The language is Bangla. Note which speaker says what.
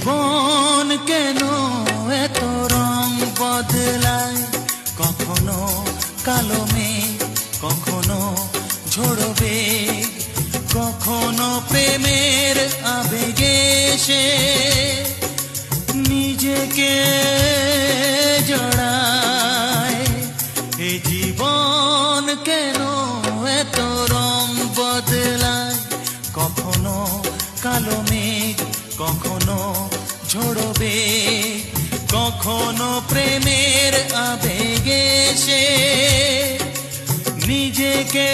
Speaker 1: জীবন কেন এত রং বদলায়, কখনো কালো মেঘ, কখনো ঝড়বে, কখনো প্রেমের আবেগে সে নিজেকে জড়ায়। এই জীবন কেন এত রং বদলায়, কখনো কালো মেঘ, কখনো ঝড়বে, কখনো প্রেমের আবেগে সে নিজেকে